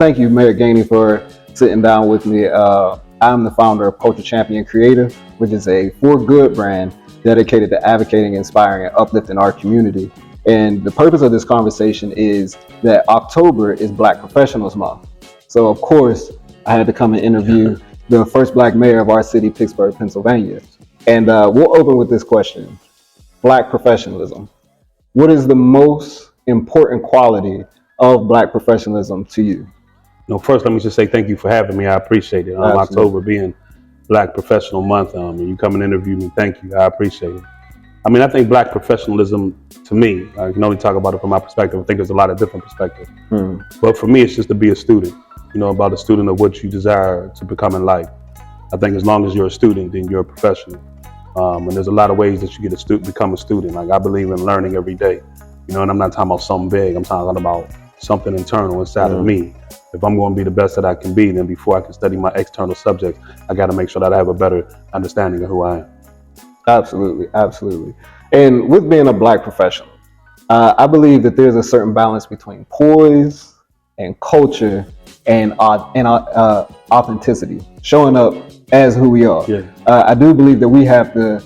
Thank you, Mayor Gainey, for sitting down with me. I'm the founder of Culture Champion Creative, which is a for good brand dedicated to advocating, inspiring, and uplifting our community. And the purpose of this conversation is that October is Black Professionals Month. So, of course, I had to come and interview the first Black mayor of our city, Pittsburgh, Pennsylvania. And we'll open with this question: Black professionalism. What is the most important quality of Black professionalism to you? No, first, let me just say thank you for having me. I appreciate it. October being Black Professional Month, and you come and interview me. Thank you. I appreciate it. I mean, I think Black professionalism, to me, I can only talk about it from my perspective. I think there's a lot of different perspectives. But for me, it's just to be a student, about a student of what you desire to become in life. I think as long as you're a student, then you're a professional. And there's a lot of ways that you get become a student. Like, I believe in learning every day, and I'm not talking about something big. I'm talking about something internal inside of me. If I'm going to be the best that I can be, then before I can study my external subjects, I got to make sure that I have a better understanding of who I am. Absolutely, absolutely. And with being a Black professional, I believe that there's a certain balance between poise and culture and authenticity, showing up as who we are. Yeah. I do believe that we have to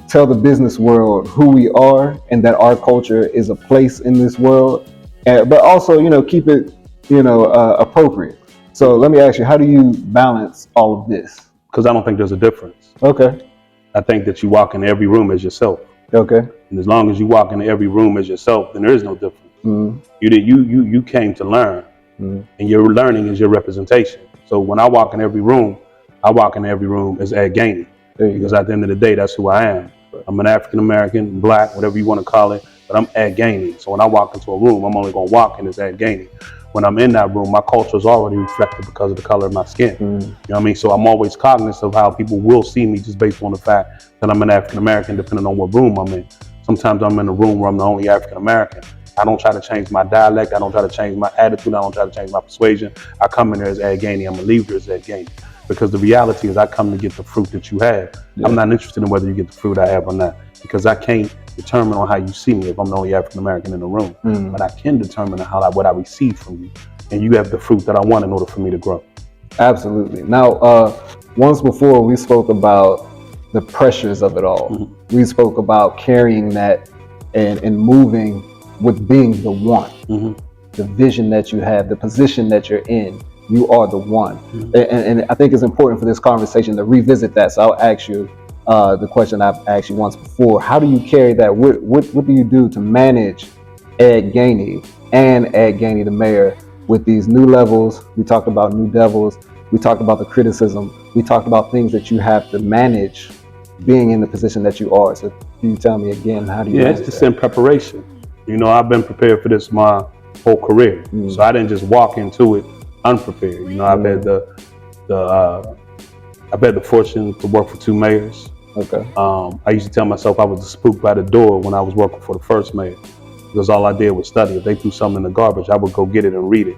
tell the business world who we are and that our culture is a place in this world, but also, keep it appropriate. So let me ask you, how do you balance all of this? Because I don't think there's a difference. Okay. I think that you walk into every room as yourself. Okay. And as long as you walk into every room as yourself, then there is no difference. You came to learn, and your learning is your representation. So when I walk in every room, I walk in every room as Ed Gainey, because at the end of the day, that's who I am. I'm an African American, Black, whatever you want to call it, but I'm Ed Gainey. So when I walk into a room, I'm only going to walk in as Ed Gainey. When I'm in that room, my culture is already reflected because of the color of my skin. You know what I mean? So I'm always cognizant of how people will see me just based on the fact that I'm an African American, depending on what room I'm in. Sometimes I'm in a room where I'm the only African American. I don't try to change my dialect. I don't try to change my attitude. I don't try to change my persuasion. I come in there as Ed Gainey. I'm going to leave there as Ed Gainey. Because the reality is I come to get the fruit that you have. Yeah. I'm not interested in whether you get the fruit I have or not, because I can't determine on how you see me if I'm the only African American in the room. But I can determine what I receive from you. And you have the fruit that I want in order for me to grow. Absolutely. Now, once before we spoke about the pressures of it all. We spoke about carrying that and moving with being the one. The vision that you have, the position that you're in, you are the one. And I think it's important for this conversation to revisit that. So I'll ask you the question I've asked you once before. How do you carry that? What do you do to manage Ed Gainey and Ed Gainey, the mayor, with these new levels? We talked about new devils. We talked about the criticism. We talked about things that you have to manage being in the position that you are. So can you tell me again, how do you manage it's just in preparation. I've been prepared for this my whole career. So I didn't just walk into it unprepared. I've had the fortune to work for two mayors. Okay. I used to tell myself I was the spook by the door when I was working for the first mayor, because all I did was study. If they threw something in the garbage, I would go get it and read it.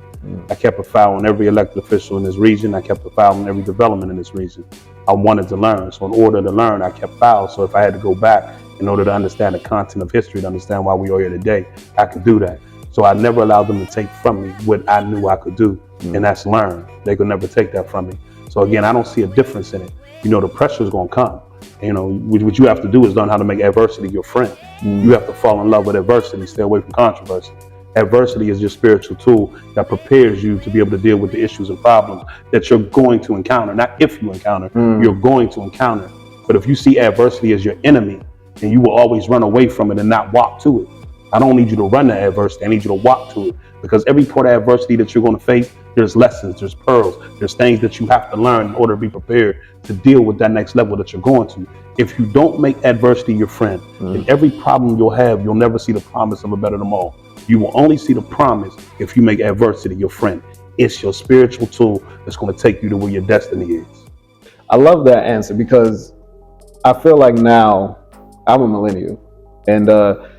I kept a file on every elected official in this region. I kept a file on every development in this region. I wanted to learn. So in order to learn, I kept files. So if I had to go back in order to understand the content of history, to understand why we are here today, I could do that. So I never allowed them to take from me what I knew I could do, and that's learn. They could never take that from me. So again, I don't see a difference in it. The pressure is going to come. What you have to do is learn how to make adversity your friend. You have to fall in love with adversity, stay away from controversy. Adversity is your spiritual tool that prepares you to be able to deal with the issues and problems that you're going to encounter. Not if you encounter, you're going to encounter. But if you see adversity as your enemy, then you will always run away from it and not walk to it. I don't need you to run to adversity. I need you to walk to it, because every part of adversity that you're going to face, there's lessons, there's pearls, there's things that you have to learn in order to be prepared to deal with that next level that you're going to. If you don't make adversity your friend, then every problem you'll have, you'll never see the promise of a better tomorrow. You will only see the promise if you make adversity your friend. It's your spiritual tool that's going to take you to where your destiny is. I love that answer, because I feel like now I'm a millennial, and the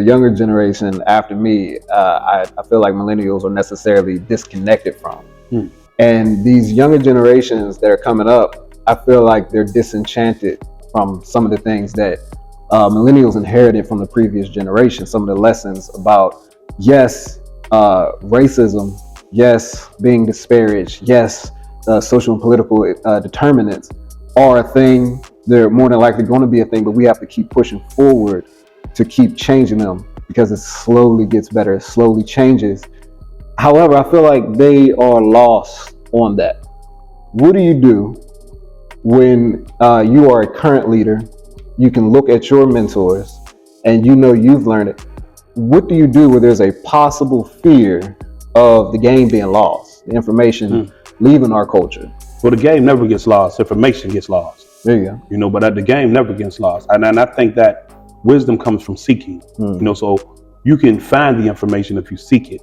younger generation after me, I feel like millennials are necessarily disconnected from. And these younger generations that are coming up, I feel like they're disenchanted from some of the things that millennials inherited from the previous generation. Some of the lessons about, yes, racism yes, being disparaged, yes, social and political determinants are a thing. They're more than likely going to be a thing, but we have to keep pushing forward to keep changing them because it slowly gets better, it slowly changes. However, I feel like they are lost on that. What do you do when you are a current leader? You can look at your mentors and you know you've learned it. What do you do where there's a possible fear of the game being lost, the information leaving our culture? Well, the game never gets lost. Information gets lost. There you go. But the game never gets lost. And I think that wisdom comes from seeking. So you can find the information if you seek it.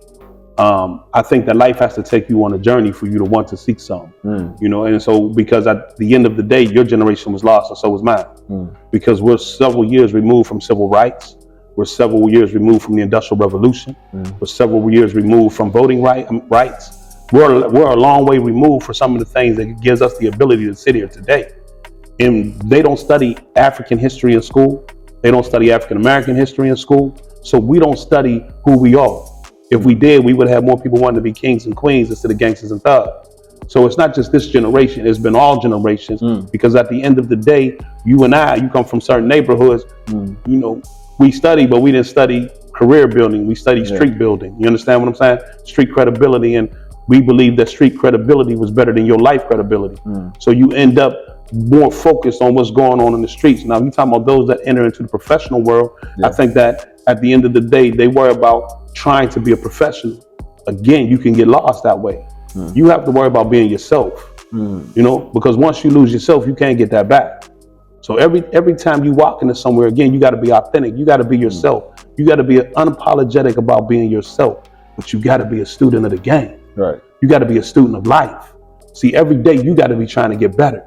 I think that life has to take you on a journey for you to want to seek some. And so because at the end of the day, your generation was lost and so was mine. Because we're several years removed from civil rights. We're several years removed from the Industrial Revolution. We're several years removed from voting rights. We're a long way removed for some of the things that gives us the ability to sit here today. And they don't study African history in school. They don't study African American history in school. So we don't study who we are. If we did, we would have more people wanting to be kings and queens instead of gangsters and thugs. So it's not just this generation, it's been all generations, because at the end of the day, you and I, you come from certain neighborhoods, we study, but we didn't study career building. We studied street building. You understand what I'm saying? Street credibility. And we believe that street credibility was better than your life credibility. So you end up more focused on what's going on in the streets. Now, you talking about those that enter into the professional world. I think that at the end of the day, they worry about trying to be a professional. Again, you can get lost that way. You have to worry about being yourself, because once you lose yourself, you can't get that back. So every time you walk into somewhere, again, you got to be authentic. You got to be yourself. You got to be unapologetic about being yourself, but you got to be a student of the game. Right. You got to be a student of life. See, every day you got to be trying to get better.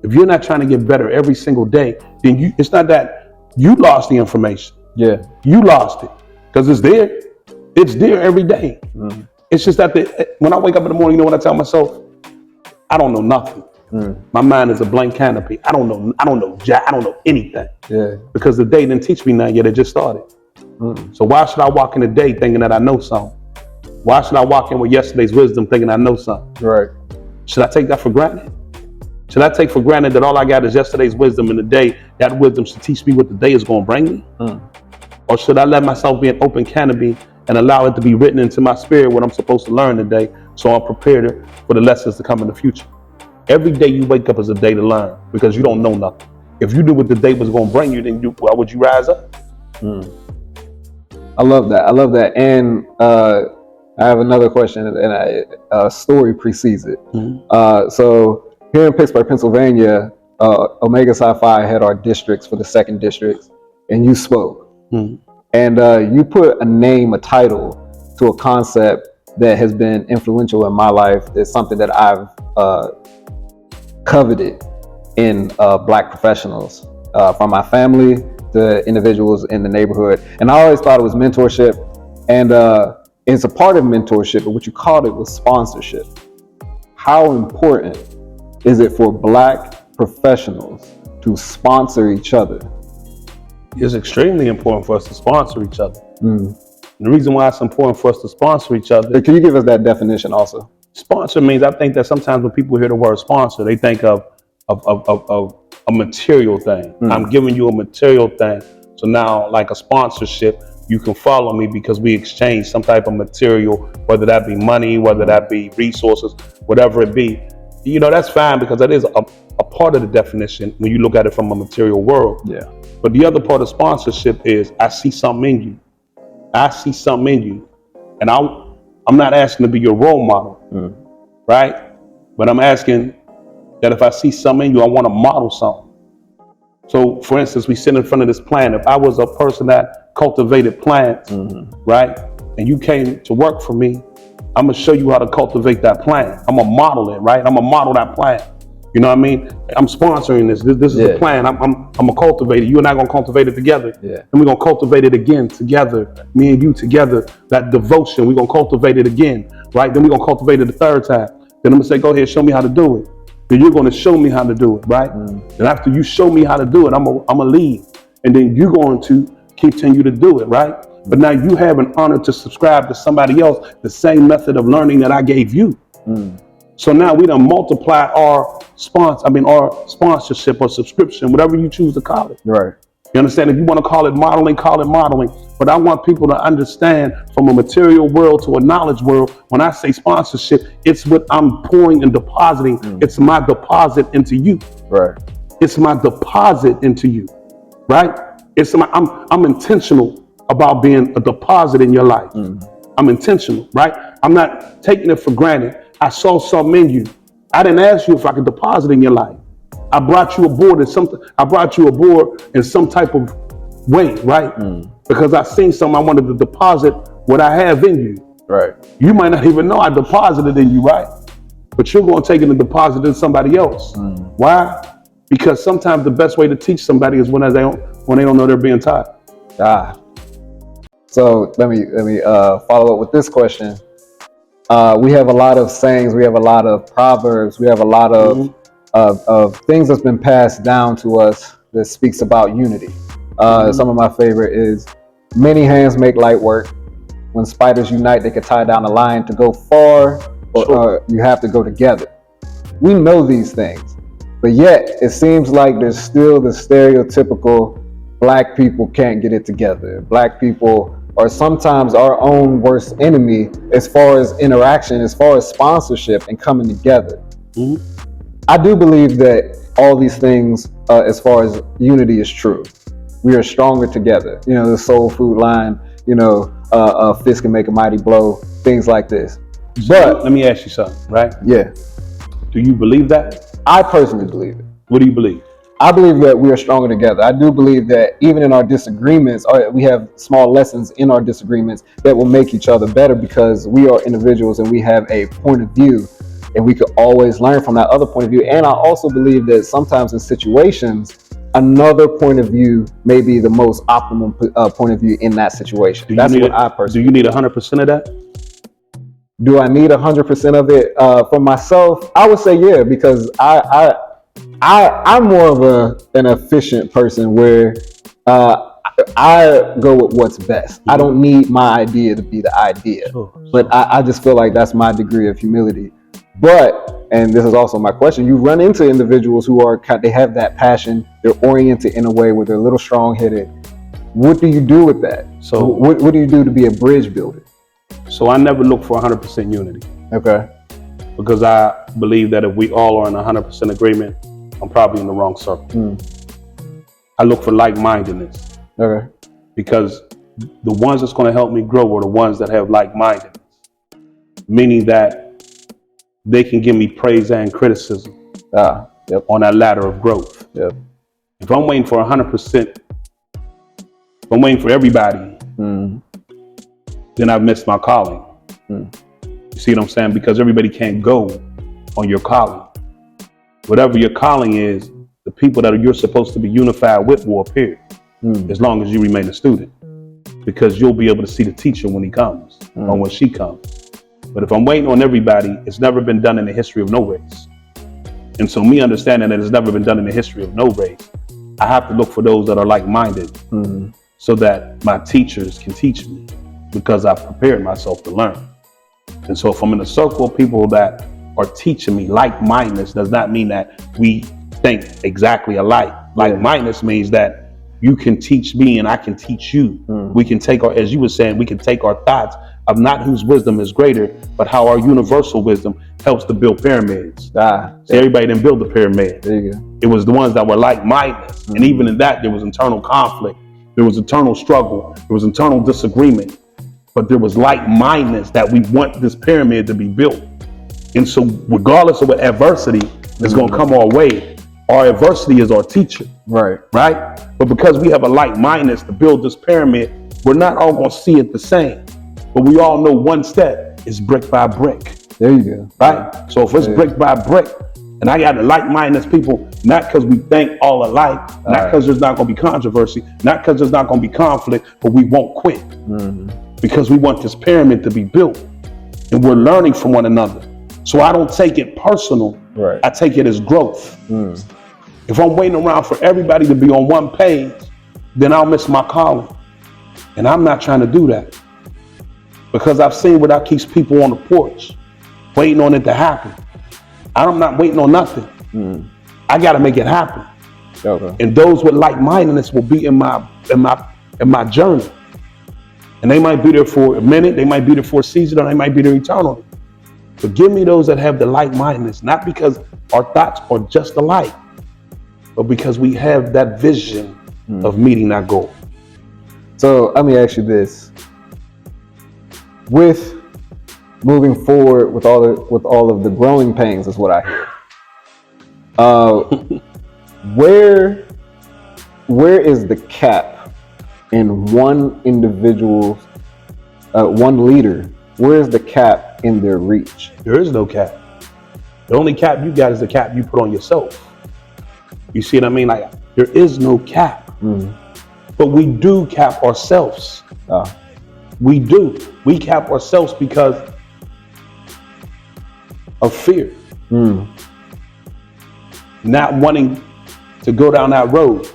If you're not trying to get better every single day, then it's not that you lost the information. Yeah. You lost it because it's there. It's there every day. It's just that when I wake up in the morning, you know what I tell myself? I don't know nothing. My mind is a blank canopy. I don't know anything. Yeah. Because the day didn't teach me nothing yet. It just started. So why should I walk in the day thinking that I know something? Why should I walk in with yesterday's wisdom thinking I know something? Right. Should I take that for granted? Should I take for granted that all I got is yesterday's wisdom and the day that wisdom should teach me what the day is going to bring me? Or should I let myself be an open canopy and allow it to be written into my spirit what I'm supposed to learn today so I'm prepared for the lessons to come in the future? Every day you wake up is a day to learn because you don't know nothing. If you knew what the day was going to bring you, then why would you rise up? I love that. And I have another question, and a story precedes it. So here in Pittsburgh, Pennsylvania, Omega Psi Phi had our districts for the second district, and you spoke. And you put a name, a title to a concept that has been influential in my life. It's something that I've coveted in Black professionals, from my family to individuals in the neighborhood. And I always thought it was mentorship, and it's a part of mentorship, but what you called it was sponsorship. How important is it for Black professionals to sponsor each other? It's extremely important for us to sponsor each other. And the reason why it's important for us to sponsor each other. Can you give us that definition also? Sponsor means, I think that sometimes when people hear the word sponsor, they think of a material thing. I'm giving you a material thing. So now, like a sponsorship, you can follow me because we exchange some type of material, whether that be money, whether that be resources, whatever it be. That's fine because that is a part of the definition when you look at it from a material world. Yeah. But the other part of sponsorship is I see something in you. I see something in you. And I'm not asking to be your role model, right? But I'm asking that if I see something in you, I want to model something. So, for instance, we sit in front of this plant. If I was a person that cultivated plants, right, and you came to work for me, I'm going to show you how to cultivate that plant. I'm going to model it, right? I'm going to model that plant. You know what I mean? I'm sponsoring this. This is a plan. I'm going to cultivate it. You and I are going to cultivate it together. Yeah. And we're going to cultivate it again together. Me and you together. That devotion, we're going to cultivate it again, right? Then we're going to cultivate it the third time. Then I'm going to say, go ahead, show me how to do it. Then you're going to show me how to do it, right? And after you show me how to do it, I'm going to leave. And then you're going to continue to do it, right? But now you have an honor to subscribe to somebody else the same method of learning that I gave you. So now we done multiply our sponsorship or subscription, whatever you choose to call it. Right. You understand? If you want to call it modeling, call it modeling. But I want people to understand from a material world to a knowledge world, when I say sponsorship, it's what I'm pouring and depositing. It's my deposit into you. Right. It's my deposit into you. Right? I'm intentional about being a deposit in your life. I'm intentional, right? I'm not taking it for granted. I saw something in you. I didn't ask you if I could deposit in your life. I brought you aboard in some type of way, right? Because I seen something I wanted to deposit what I have in you. Right. You might not even know I deposited in you, right? But you're going to take it and deposit in somebody else. Why? Because sometimes the best way to teach somebody is when they don't know they're being taught. So let me follow up with this question. We have a lot of sayings, we have a lot of proverbs, we have a lot of things that's been passed down to us that speaks about unity. Some of my favorite is, many hands make light work. When spiders unite, they can tie down a lion. To go far, or you have to go together. We know these things, but yet it seems like there's still the stereotypical Black people can't get it together. Black people are sometimes our own worst enemy as far as interaction, as far as sponsorship and coming together. I do believe that all these things, as far as unity, is true. We are stronger together. You know, the soul food line, a fist can make a mighty blow, things like this. But let me ask you something, right? Yeah. Do you believe that? I personally believe it. What do you believe? I believe that we are stronger together. I do believe that even in our disagreements, we have small lessons in our disagreements that will make each other better, because we are individuals and we have a point of view, and we could always learn from that other point of view. And I also believe that sometimes in situations, another point of view may be the most optimum point of view in that situation. That's what I personally. Do you need 100% of that? Do I need 100% of it for myself? I would say yeah, because I'm more of an efficient person where I go with what's best. I don't need my idea to be the idea, but I just feel like that's my degree of humility. But, and this is also my question, you run into individuals who they have that passion, they're oriented in a way where they're a little strong-headed. What do you do with that? So what do you do to be a bridge builder? So I never look for 100% unity. Okay. Because I believe that if we all are in 100% agreement, I'm probably in the wrong circle. I look for like-mindedness. Okay. Because the ones that's going to help me grow are the ones that have like-mindedness. Meaning that they can give me praise and criticism on that ladder of growth. Yep. If I'm waiting for 100%, if I'm waiting for everybody, then I've missed my calling. You see what I'm saying? Because everybody can't go on your calling. Whatever your calling is, the people that you're supposed to be unified with will appear, as long as you remain a student. Because you'll be able to see the teacher when he comes or when she comes. But if I'm waiting on everybody, it's never been done in the history of no race. And so me understanding that it's never been done in the history of no race, I have to look for those that are like-minded so that my teachers can teach me, because I've prepared myself to learn. And so if I'm in a circle of people that are teaching me, like-mindedness does not mean that we think exactly alike. Like-mindedness means that you can teach me and I can teach you. We can take as you were saying, we can take our thoughts of not whose wisdom is greater, but how our universal wisdom helps to build pyramids. Everybody didn't build the pyramid. There you go. It was the ones that were like-minded. And even in that, there was internal conflict. There was internal struggle. There was internal disagreement. But there was like-mindedness that we want this pyramid to be built. And so regardless of what adversity is going to come our way, our adversity is our teacher. Right. But because we have a like-mindedness to build this pyramid, we're not all going to see it the same. But we all know one step is brick by brick. There you go. Right? So if it's brick by brick, and I got the like-minded people, not because we think all alike, not because there's not going to be controversy, not because there's not going to be conflict, but we won't quit. Because we want this pyramid to be built. And we're learning from one another. So I don't take it personal. I take it as growth. If I'm waiting around for everybody to be on one page, then I'll miss my calling. And I'm not trying to do that because I've seen what that keeps people on the porch waiting on it to happen. I'm not waiting on nothing. I got to make it happen. Okay. And those with like-mindedness will be in my journey. And they might be there for a minute, they might be there for a season, or they might be there eternally. But give me those that have the like-mindedness, not because our thoughts are just alike, but because we have that vision of meeting that goal. So let me ask you this: with moving forward with all of the growing pains, is what I hear. Where is the cap in one individual, one leader? Where is the cap in their reach? There is no cap. The only cap you got is the cap you put on yourself. You see what I mean? Like, there is no cap. But we do cap ourselves. We do. We cap ourselves because of fear. Not wanting to go down that road.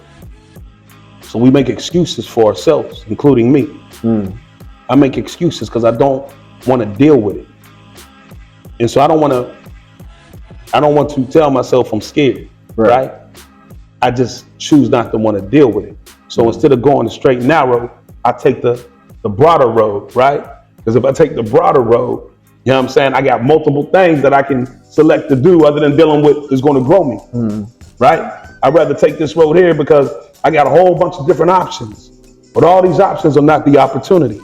So we make excuses for ourselves, including me. I make excuses because I don't want to deal with it. And so I don't want to tell myself I'm scared, right? I just choose not to want to deal with it. So instead of going the straight and narrow, I take the broader road, right? Because if I take the broader road, you know what I'm saying, I got multiple things that I can select to do other than dealing with is going to grow me, right? I'd rather take this road here because I got a whole bunch of different options. But all these options are not the opportunity.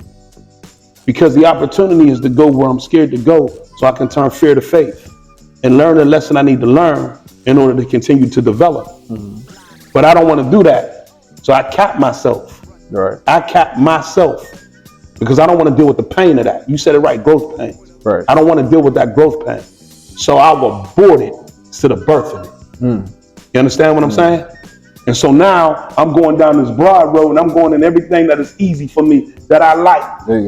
Because the opportunity is to go where I'm scared to go so I can turn fear to faith and learn the lesson I need to learn in order to continue to develop. But I don't want to do that. So I cap myself. Right. I cap myself because I don't want to deal with the pain of that. You said it right, growth pain. Right. I don't want to deal with that growth pain. So I will abort it instead of birthing it. You understand what I'm saying? And so now I'm going down this broad road and I'm going in everything that is easy for me, that I like.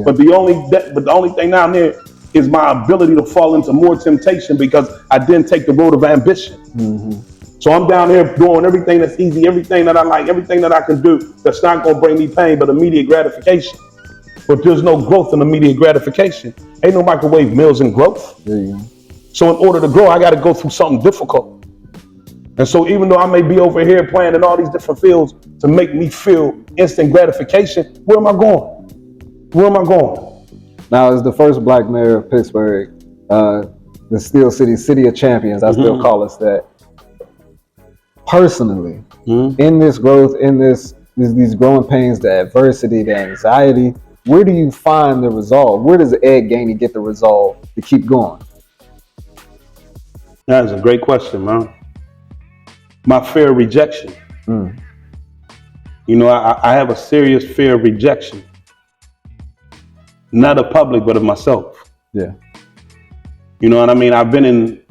But the only thing down there is my ability to fall into more temptation because I didn't take the road of ambition. So I'm down here doing everything that's easy, everything that I like, everything that I can do that's not going to bring me pain but immediate gratification. But there's no growth in immediate gratification. Ain't no microwave meals in growth. So in order to grow, I got to go through something difficult. And so even though I may be over here playing in all these different fields to make me feel instant gratification, where am I going? Where am I going? Now, as the first Black mayor of Pittsburgh, the Steel City of Champions, I still call us that. Personally, in this growth, in these growing pains, the adversity, the anxiety, where do you find the resolve? Where does Ed Gainey get the resolve to keep going? That is a great question, man. My fear of rejection. You know, I have a serious fear of rejection. Not of public, but of myself. Yeah. You know what I mean? I've been in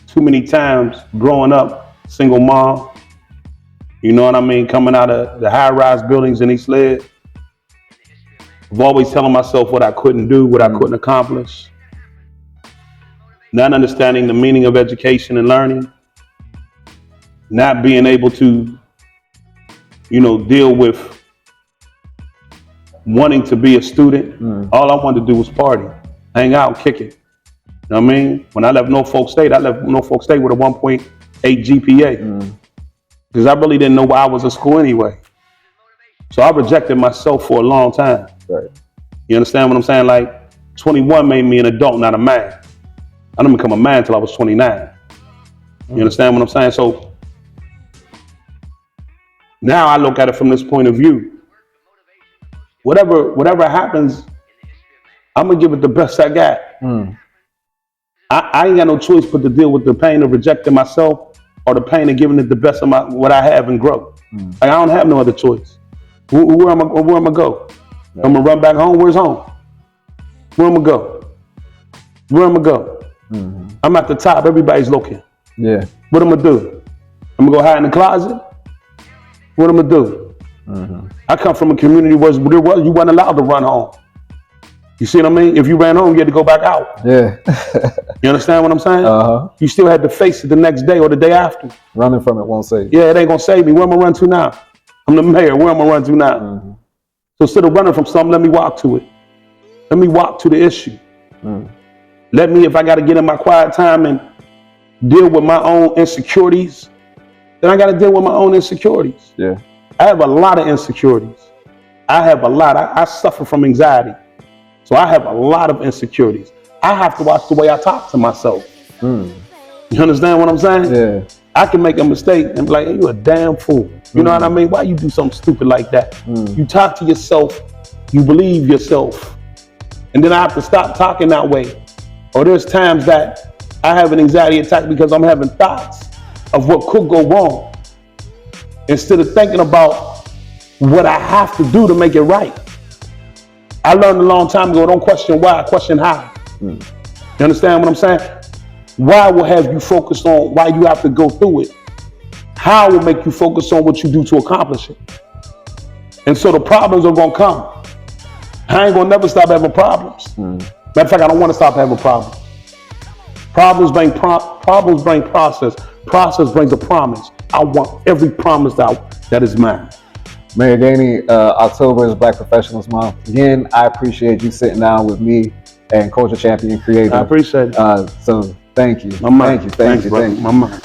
too many times growing up, single mom. You know what I mean? Coming out of the high-rise buildings in East Led. I've always telling myself what I couldn't do, what I couldn't accomplish. Not understanding the meaning of education and learning. Not being able to, you know, deal with wanting to be a student. All I wanted to do was party, hang out, kick it. You know what I mean? When I left Norfolk State with a 1.8 GPA. Because I really didn't know why I was in school anyway. So I rejected myself for a long time. Right. You understand what I'm saying? Like, 21 made me an adult, not a man. I didn't become a man until I was 29. You understand what I'm saying? So now I look at it from this point of view. Whatever happens, I'm gonna give it the best I got. I ain't got no choice but to deal with the pain of rejecting myself or the pain of giving it the best of what I have and grow. Like, I don't have no other choice. Where am I go? Yeah. I'm gonna run back home. Where's home? Where am I go? Where am I go? I'm at the top. Everybody's looking. Yeah. What am I gonna do? I'm gonna go hide in the closet? What am I gonna do? I come from a community where you weren't allowed to run home. You see what I mean? If you ran home, you had to go back out. Yeah. You understand what I'm saying? You still had to face it the next day or the day after. Running from it won't save you. Yeah, it ain't gonna save me. Where am I run to now? I'm the mayor. Where am I run to now? So instead of running from something, let me walk to it. Let me walk to the issue. Let me, if I got to get in my quiet time and deal with my own insecurities, then I got to deal with my own insecurities. Yeah. I have a lot of insecurities. I suffer from anxiety. So I have a lot of insecurities. I have to watch the way I talk to myself. You understand what I'm saying? Yeah. I can make a mistake and be like, hey, you a damn fool. You know what I mean? Why you do something stupid like that? You talk to yourself, you believe yourself. And then I have to stop talking that way. Or there's times that I have an anxiety attack because I'm having thoughts of what could go wrong, instead of thinking about what I have to do to make it right. I learned a long time ago, don't question why, question how. You understand what I'm saying? Why will have you focused on why you have to go through it. How will make you focus on what you do to accomplish it. And so the problems are gonna come. I ain't gonna never stop having problems. Matter of fact, I don't wanna stop having problems. Problems bring process. Process brings a promise. I want every promise that is mine. Mayor Gainey, October is Black Professionals Month. Again, I appreciate you sitting down with me and Culture Champion Creative. I appreciate it. So thank you. My mind. Thank you. My mind.